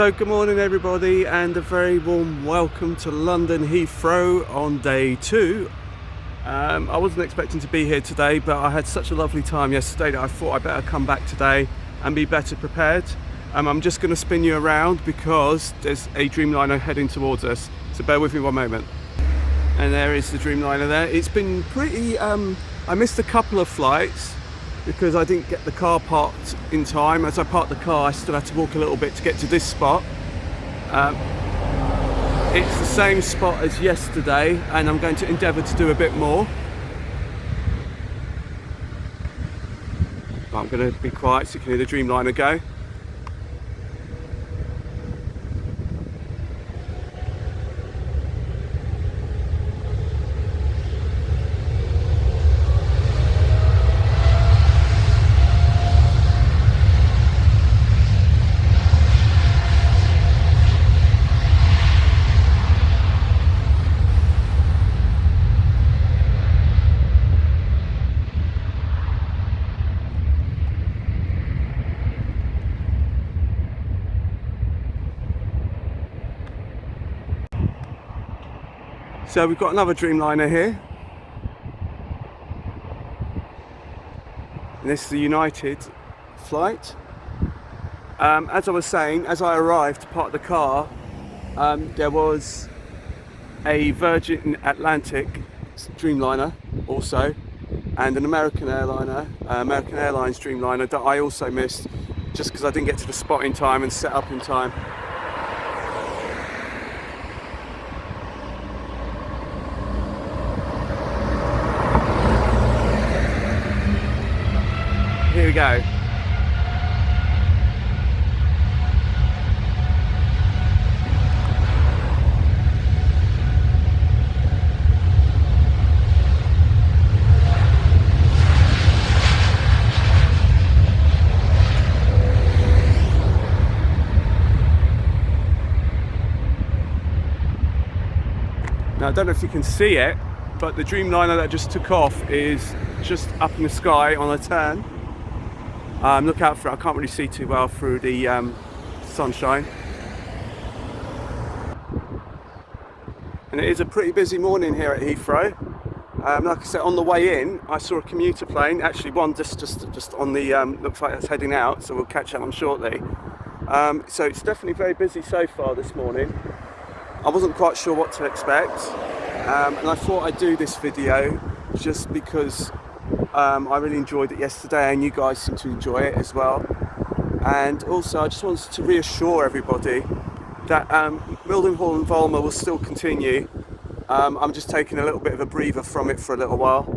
So good morning everybody, and a very warm welcome to London Heathrow on day 2. I wasn't expecting to be here today, but I had such a lovely time yesterday that I thought I better come back today and be better prepared. I'm just going to spin you around because there's a Dreamliner heading towards us, so bear with me one moment. And there is the Dreamliner there. It's been pretty, I missed a couple of flights because I didn't get the car parked in time. As I parked the car, I still had to walk a little bit to get to this spot. It's the same spot as yesterday, and I'm going to endeavour to do a bit more. But I'm going to be quiet so you can hear the Dreamliner go. So we've got another Dreamliner here. And this is the United flight. As I was saying, as I arrived to park the car, there was a Virgin Atlantic Dreamliner also, and an American Airlines Dreamliner that I also missed just because I didn't get to the spot in time and set up in time. Here we go. Now I don't know if you can see it, but the Dreamliner that just took off is just up in the sky on a turn. Look out for it, I can't really see too well through the sunshine. And it is a pretty busy morning here at Heathrow. Like I said, on the way in, I saw a commuter plane, actually one just on the, looks like it's heading out, so we'll catch that one shortly. So it's definitely very busy so far this morning. I wasn't quite sure what to expect, and I thought I'd do this video just because I really enjoyed it yesterday, and you guys seem to enjoy it as well. And also I just wanted to reassure everybody that Mildenhall and Volmer will still continue. I'm just taking a little bit of a breather from it for a little while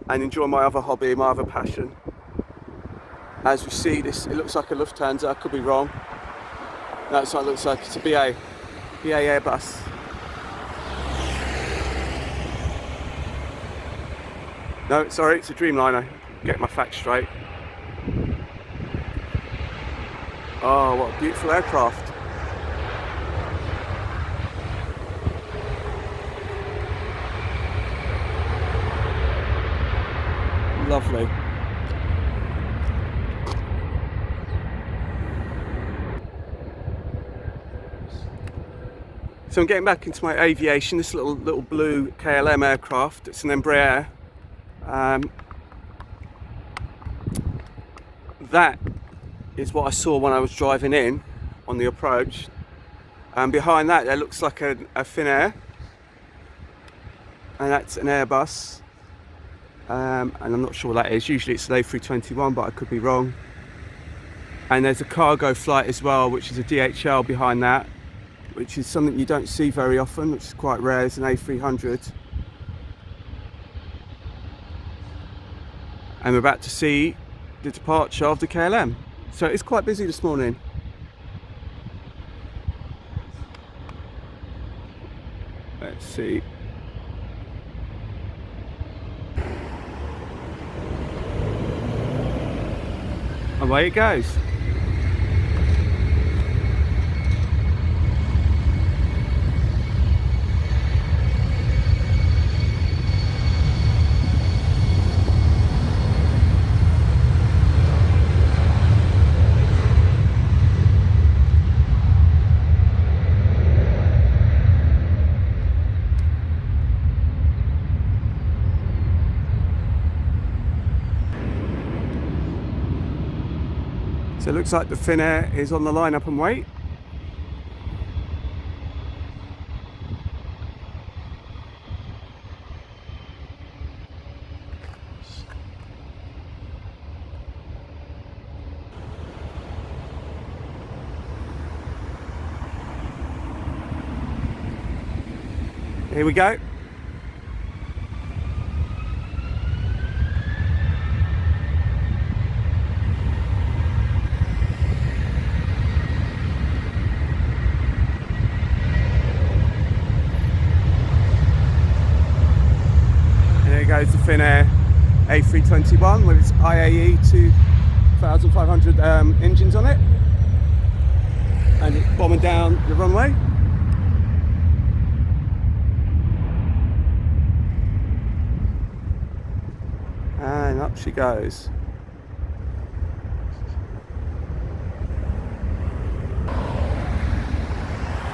and enjoy my other hobby, my other passion. As we see this, it looks like a Lufthansa, I could be wrong. That's what it looks like, it's a BA Airbus. No, sorry, it's a Dreamliner. Get my facts straight. Oh, what a beautiful aircraft. Lovely. So I'm getting back into my aviation, this little blue KLM aircraft. It's an Embraer. That is what I saw when I was driving in on the approach. And behind that there looks like a Finnair. And that's an Airbus. And I'm not sure what that is. Usually it's an A321, but I could be wrong. And there's a cargo flight as well, which is a DHL behind that, which is something you don't see very often, which is quite rare. It's an A300. And we're about to see the departure of the KLM. So it's quite busy this morning. Let's see. Away it goes. So it looks like the Finnair is on the line up and wait. Here we go. There goes the Finnair A321 with its IAE 2500 engines on it, and it's bombing down the runway. And up she goes.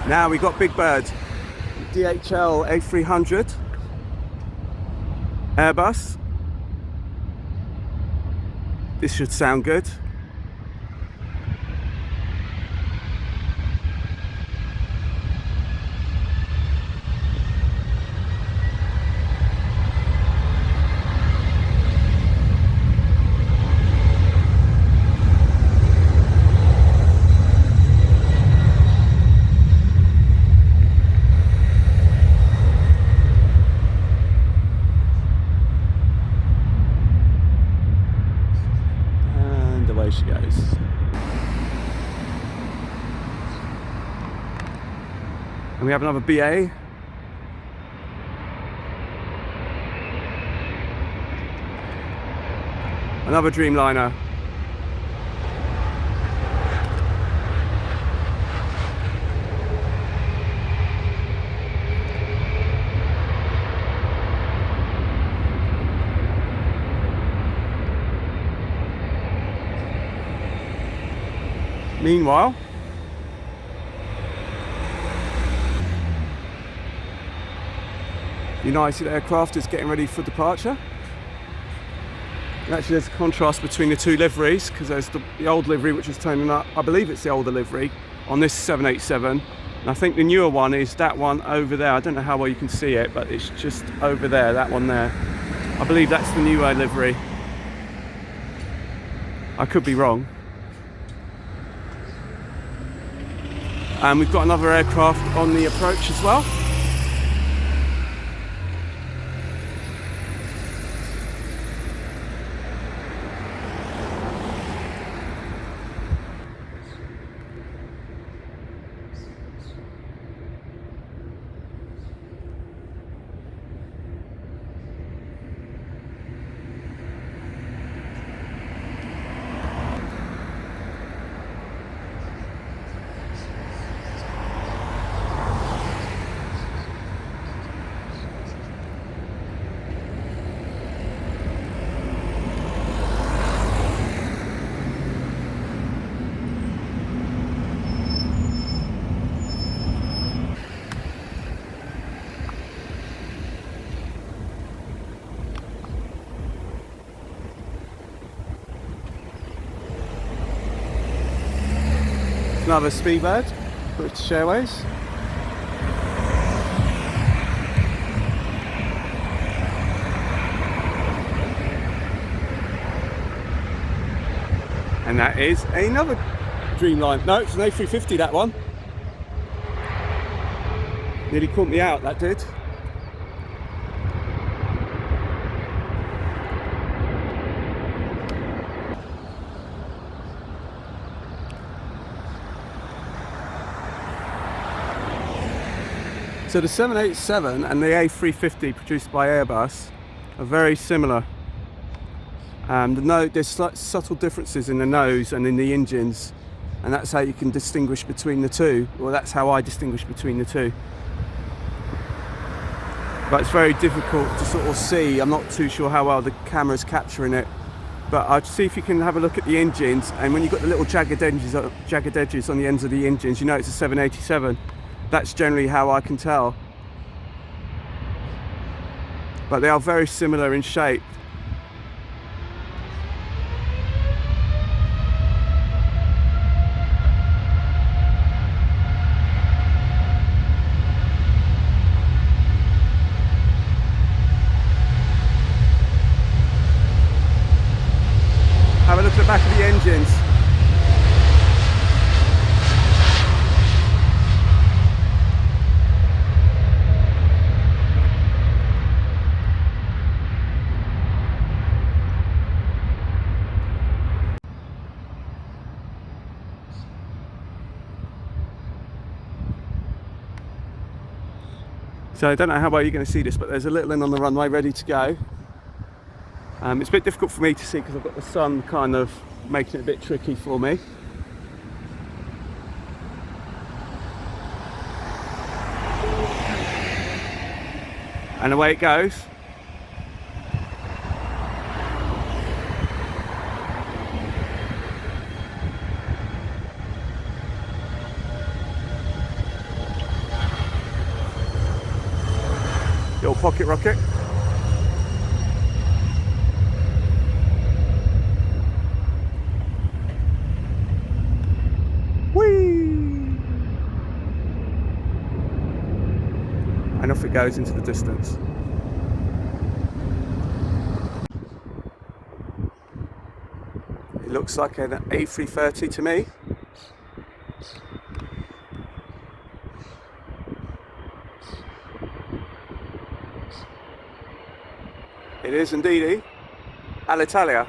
Now we got Big Bird, DHL A300 Airbus. This should sound good. Away she goes. And we have another BA. Another Dreamliner. Meanwhile, United Aircraft is getting ready for departure. And actually there's a contrast between the two liveries, because there's the old livery which is turning up, I believe it's the older livery, on this 787. And I think the newer one is that one over there. I don't know how well you can see it, but it's just over there, that one there. I believe that's the newer livery. I could be wrong. And we've got another aircraft on the approach as well. Another Speedbird, British Airways. And that is another Dreamliner. No, it's an A350, that one. Nearly caught me out, that did. So the 787 and the A350 produced by Airbus are very similar. There's subtle differences in the nose and in the engines, and that's how you can distinguish between the two. Well, that's how I distinguish between the two. But it's very difficult to sort of see. I'm not too sure how well the camera's capturing it. But I'll see if you can have a look at the engines, and when you've got the little jagged edges on the ends of the engines, you know it's a 787. That's generally how I can tell. But they are very similar in shape. engines. So I don't know how well you're going to see this, but there's a little one on the runway ready to go. It's a bit difficult for me to see because I've got the sun kind of making it a bit tricky for me. And away it goes. Little pocket rocket. Whee! And off it goes into the distance. It looks like an A330 to me. It is indeed Alitalia.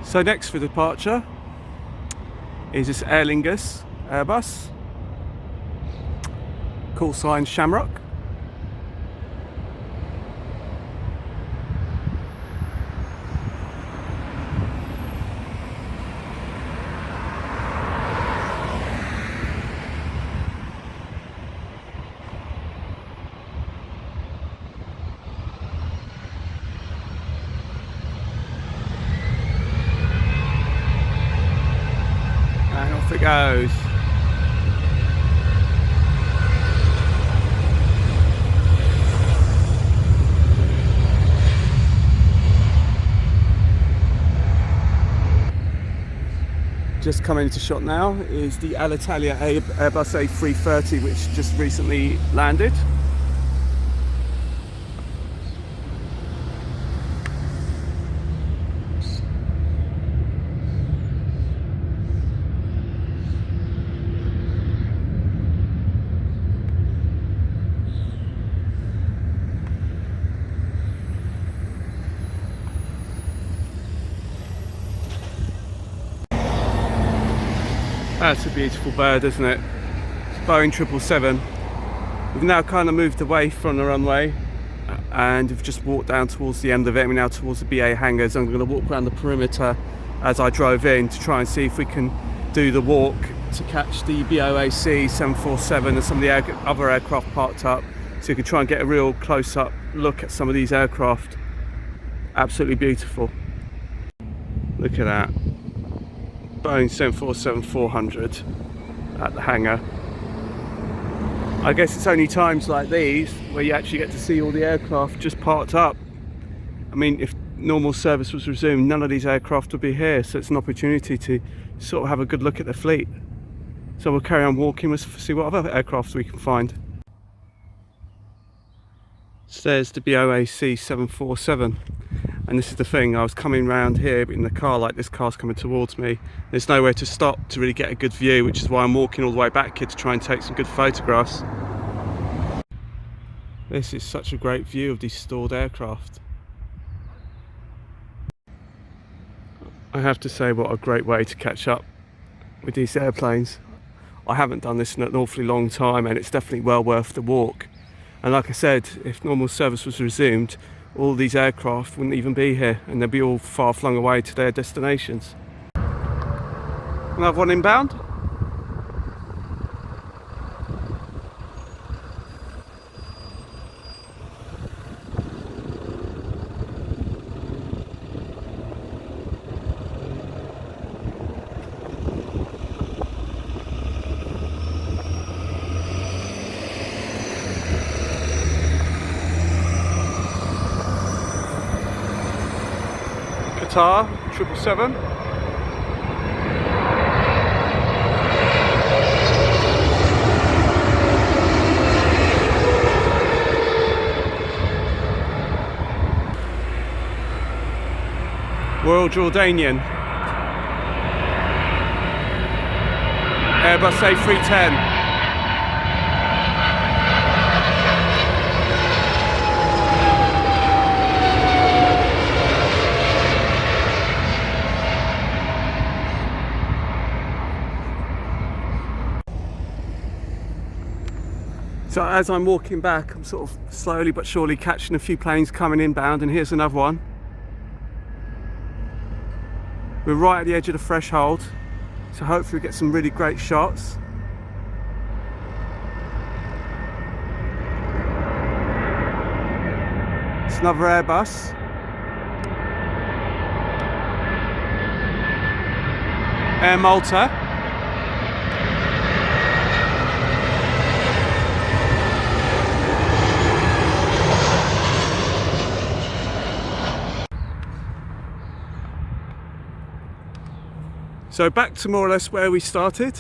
So next for departure is this Aer Lingus Airbus, call sign Shamrock. And off it goes. Just coming into shot now is the Alitalia Airbus A330, which just recently landed. That's a beautiful bird, isn't it? Boeing 777. We've now kind of moved away from the runway and we've just walked down towards the end of it. We're now towards the BA hangars. I'm going to walk around the perimeter as I drove in to try and see if we can do the walk to catch the BOAC 747 and some of the other aircraft parked up, so you can try and get a real close-up look at some of these aircraft. Absolutely beautiful. Look at that. Boeing 747-400 at the hangar. I guess it's only times like these where you actually get to see all the aircraft just parked up. I mean, if normal service was resumed, none of these aircraft would be here, so it's an opportunity to sort of have a good look at the fleet. So we'll carry on walking, we'll see what other aircraft we can find. So there's the BOAC 747. And this is the thing, I was coming round here in the car, like this car's coming towards me. There's nowhere to stop to really get a good view, which is why I'm walking all the way back here to try and take some good photographs. This is such a great view of these stored aircraft. I have to say, what a great way to catch up with these airplanes. I haven't done this in an awfully long time, and it's definitely well worth the walk. And like I said, if normal service was resumed, all these aircraft wouldn't even be here and they'd be all far flung away to their destinations. Another one inbound. Qatar 777. Royal Jordanian. Airbus A310. So as I'm walking back, I'm sort of slowly but surely catching a few planes coming inbound, and here's another one. We're right at the edge of the threshold, so hopefully we get some really great shots. It's another Airbus. Air Malta. So back to more or less where we started.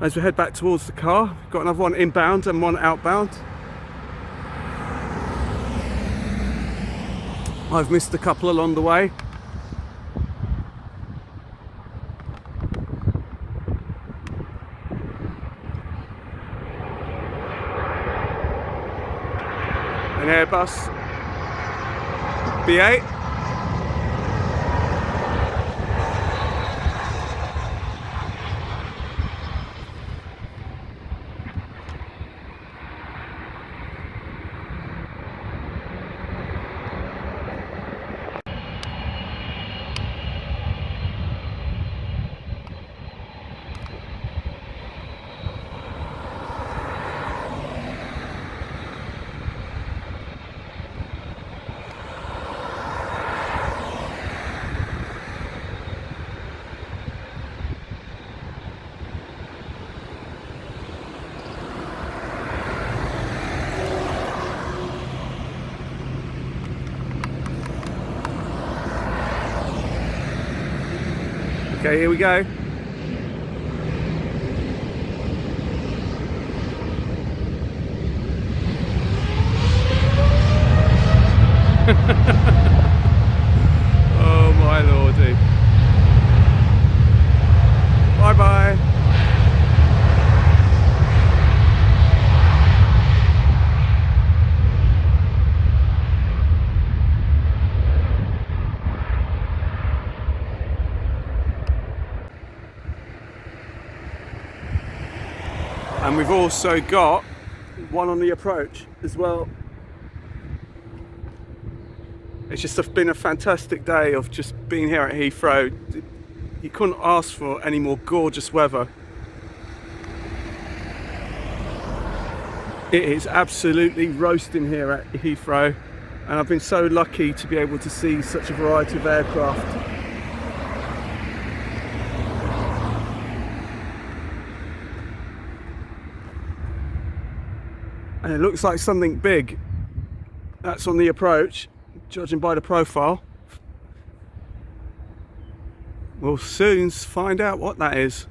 As we head back towards the car, we've got another one inbound and one outbound. I've missed a couple along the way. An Airbus B8. Okay, here we go. Oh my lordy. Bye bye. And we've also got one on the approach as well. It's just been a fantastic day of just being here at Heathrow. You couldn't ask for any more gorgeous weather. It is absolutely roasting here at Heathrow, and I've been so lucky to be able to see such a variety of aircraft. And it looks like something big that's on the approach, judging by the profile. We'll soon find out what that is.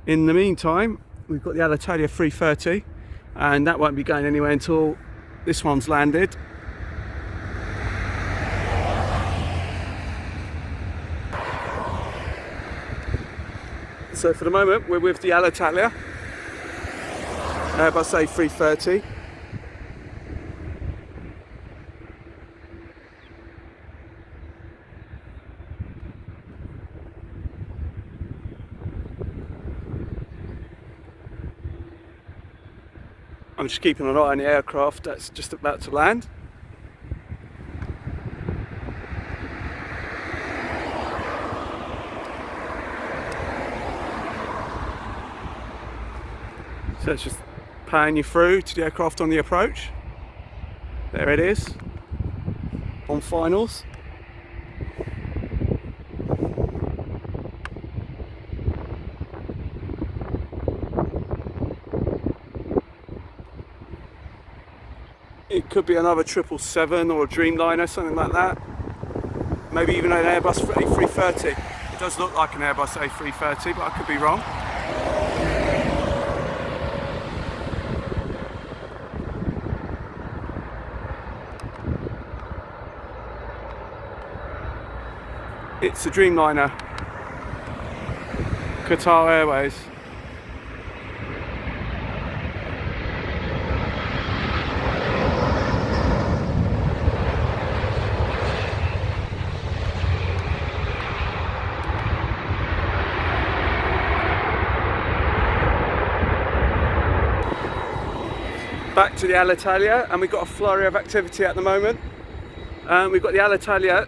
In the meantime, we've got the Alitalia 330, and that won't be going anywhere until this one's landed. So for the moment, we're with the Alitalia Airbus A330. I'm just keeping an eye on the aircraft that's just about to land. So it's just pan you through to the aircraft on the approach. There it is, on finals. It could be another 777 or a Dreamliner, something like that. maybe even an Airbus A330. It does look like an Airbus A330, but I could be wrong. It's a Dreamliner, Qatar Airways. Back to the Alitalia, and we've got a flurry of activity at the moment. We've got the Alitalia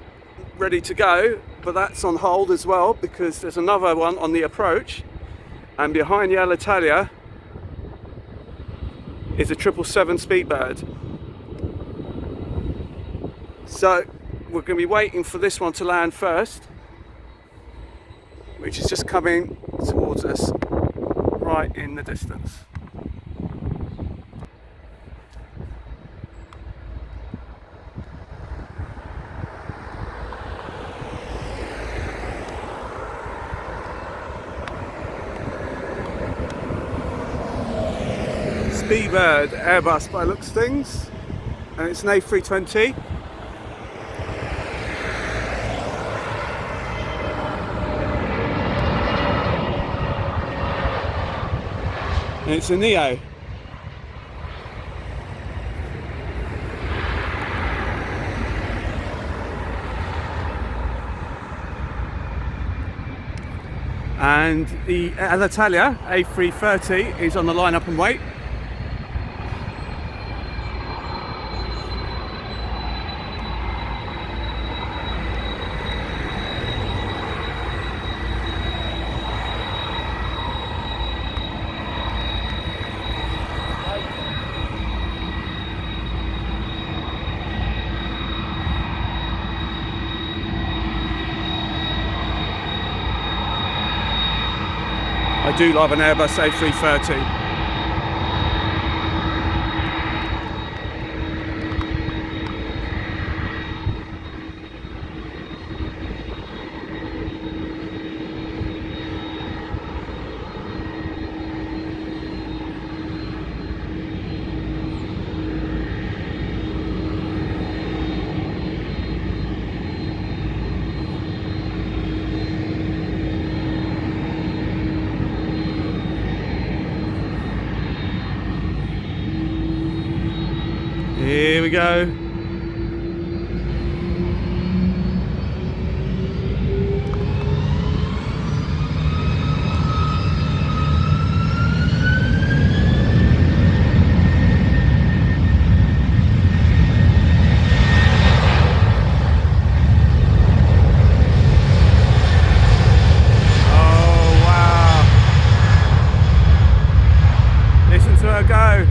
ready to go, but that's on hold as well because there's another one on the approach, and behind the Alitalia is a 777 Speedbird. So we're going to be waiting for this one to land first, which is just coming towards us right in the distance. Speedbird Airbus by looks of things, and it's an A320. And it's a Neo. And the Alitalia A330 is on the line up and wait. I do love an Airbus A330. Here we go. Oh wow. Listen to her go.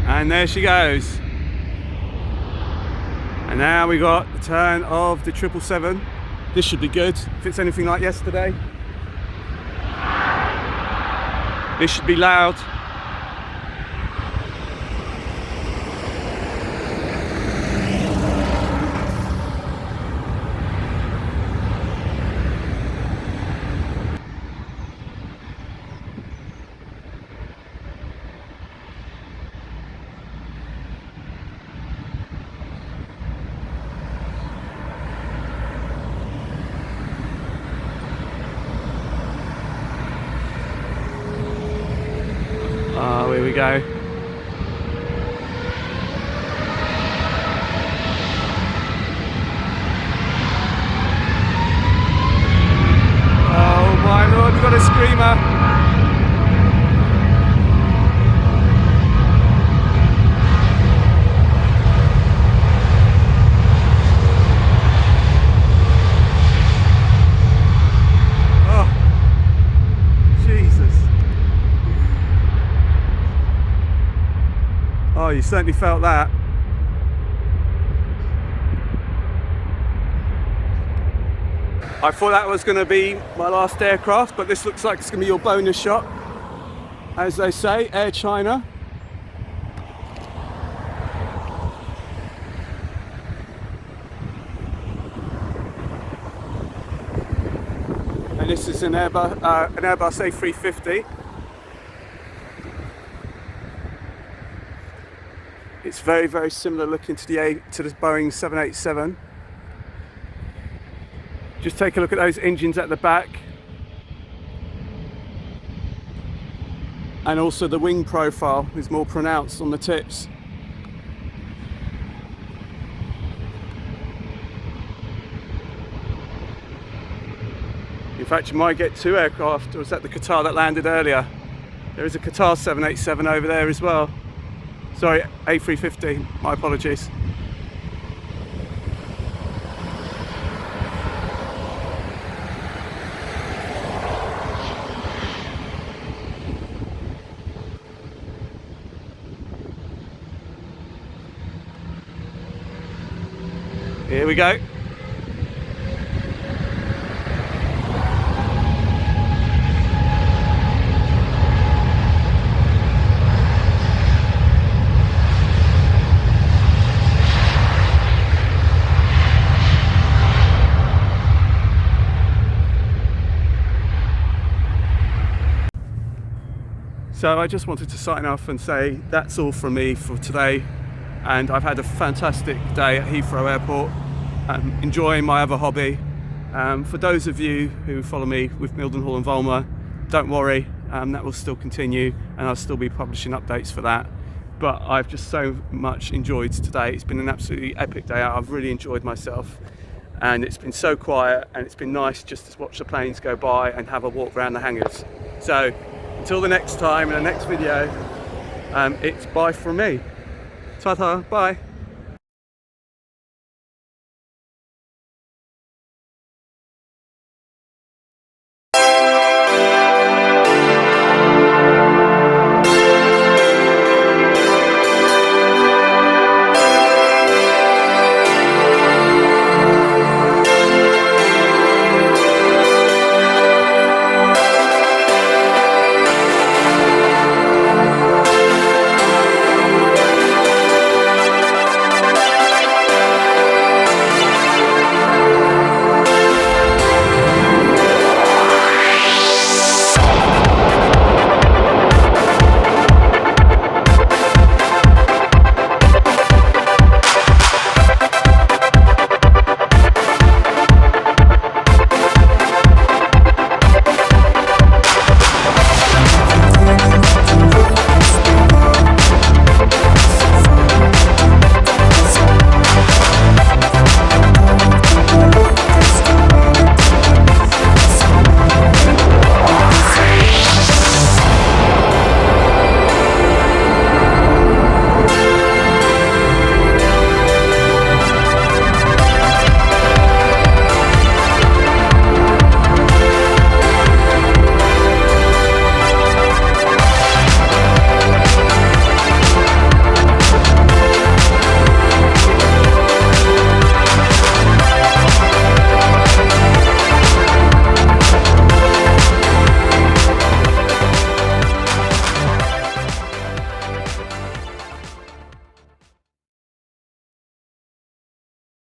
And there she goes. And now we got the turn of the 777. This should be good if it's anything like yesterday. This should be loud. Oh, here we go. Oh my lord, we've got a screamer. Oh, Jesus. Oh, you certainly felt that. I thought that was going to be my last aircraft, but this looks like it's going to be your bonus shot. As they say, Air China. And this is an Airbus A350. It's very, very similar looking to the Boeing 787. Just take a look at those engines at the back. And also the wing profile is more pronounced on the tips. In fact, you might get two aircraft. Or was that the Qatar that landed earlier? There is a Qatar 787 over there as well. Sorry, A350, my apologies. Here we go. So I just wanted to sign off and say that's all from me for today, and I've had a fantastic day at Heathrow Airport, enjoying my other hobby. For those of you who follow me with Mildenhall and Volmer, don't worry, that will still continue and I'll still be publishing updates for that. But I've just so much enjoyed today. It's been an absolutely epic day out. I've really enjoyed myself, and it's been so quiet, and it's been nice just to watch the planes go by and have a walk around the hangars. So until the next time in the next video, it's bye from me. Ta-ta, bye.